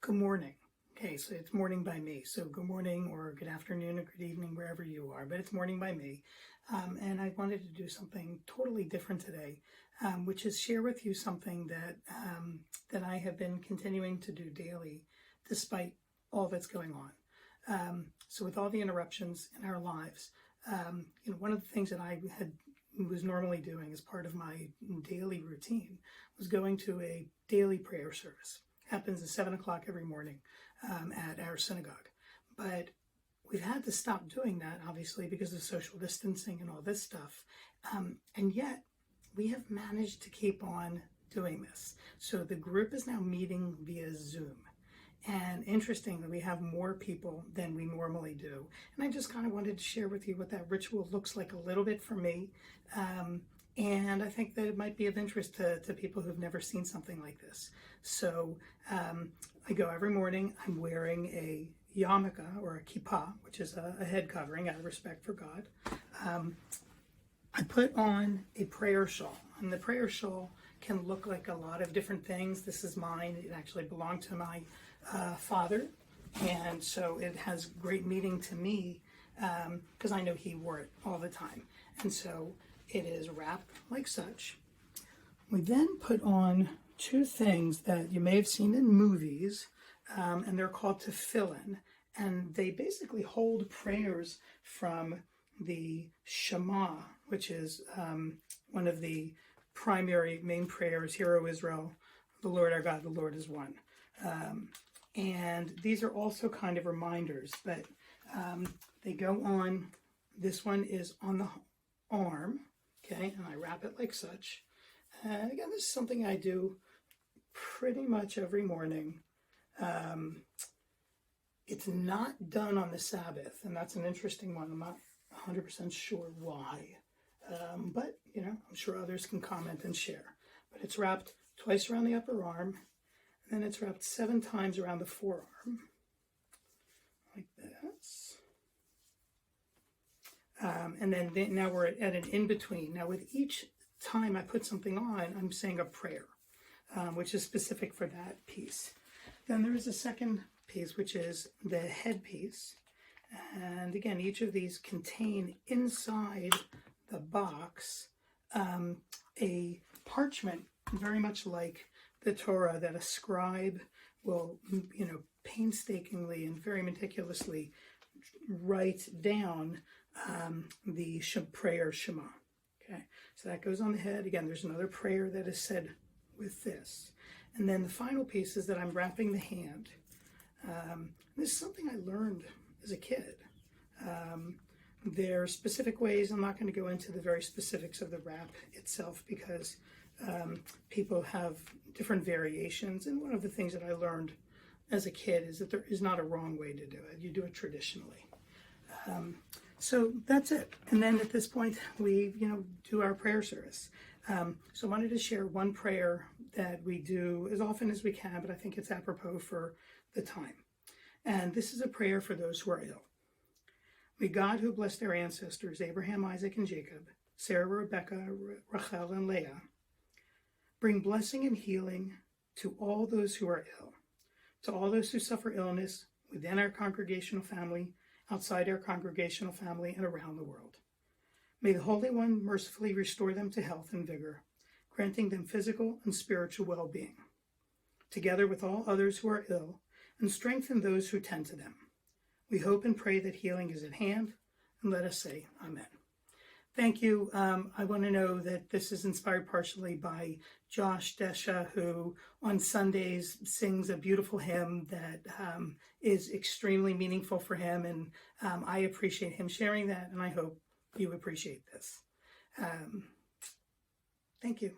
Good morning. Okay, so it's morning by me. So good morning or good afternoon or good evening, wherever you are, but it's morning by me. And I wanted to do something totally different today, which is share with you something that I have been continuing to do daily, despite all that's going on. So with all the interruptions in our lives, one of the things that I was normally doing as part of my daily routine was going to a daily prayer service. Happens at 7 o'clock every morning at our synagogue. But we've had to stop doing that, obviously, because of social distancing and all this stuff. And yet, we have managed to keep on doing this. So the group is now meeting via Zoom. And interestingly, we have more people than we normally do. And I just kind of wanted to share with you what that ritual looks like a little bit for me. And I think that it might be of interest to people who've never seen something like this. So I go every morning. I'm wearing a yarmulke or a kippah, which is a head covering out of respect for God. I put on a prayer shawl, and the prayer shawl can look like a lot of different things. This is mine. It actually belonged to my father, and so it has great meaning to me because I know he wore it all the time. And so it is wrapped like such. We then put on two things that you may have seen in movies, and they're called Tefillin, and they basically hold prayers from the Shema, which is one of the primary main prayers, Hear, O Israel, the Lord our God, the Lord is one. And these are also kind of reminders, but they go on. This one is on the arm, okay, and I wrap it like such. And again, this is something I do pretty much every morning. It's not done on the Sabbath, and that's an interesting one. I'm not 100% sure why, but I'm sure others can comment and share. But it's wrapped twice around the upper arm, and then it's wrapped 7 times around the forearm, like this. And then now we're at an in-between. Now with each time I put something on, I'm saying a prayer, which is specific for that piece. Then there is a second piece, which is the headpiece. And again, each of these contain inside the box a parchment, very much like the Torah, that a scribe will, painstakingly and very meticulously write down the prayer Shema. Okay, so that goes on the head. Again, there's another prayer that is said with this. And then the final piece is that I'm wrapping the hand. This is something I learned as a kid. There are specific ways. I'm not going to go into the very specifics of the wrap itself because people have different variations. And one of the things that I learned as a kid is that there is not a wrong way to do it. You do it traditionally. So that's it. And then at this point, we, do our prayer service. So I wanted to share one prayer that we do as often as we can, but I think it's apropos for the time. And this is a prayer for those who are ill. May God, who blessed their ancestors, Abraham, Isaac, and Jacob, Sarah, Rebecca, Rachel, and Leah, bring blessing and healing to all those who are ill, to all those who suffer illness within our congregational family, outside our congregational family, and around the world. May the Holy One mercifully restore them to health and vigor, granting them physical and spiritual well-being, together with all others who are ill, and strengthen those who tend to them. We hope and pray that healing is at hand, and let us say Amen. Thank you. I want to know that this is inspired partially by Josh Desha, who on Sundays sings a beautiful hymn that is extremely meaningful for him, and I appreciate him sharing that, and I hope you appreciate this. Thank you.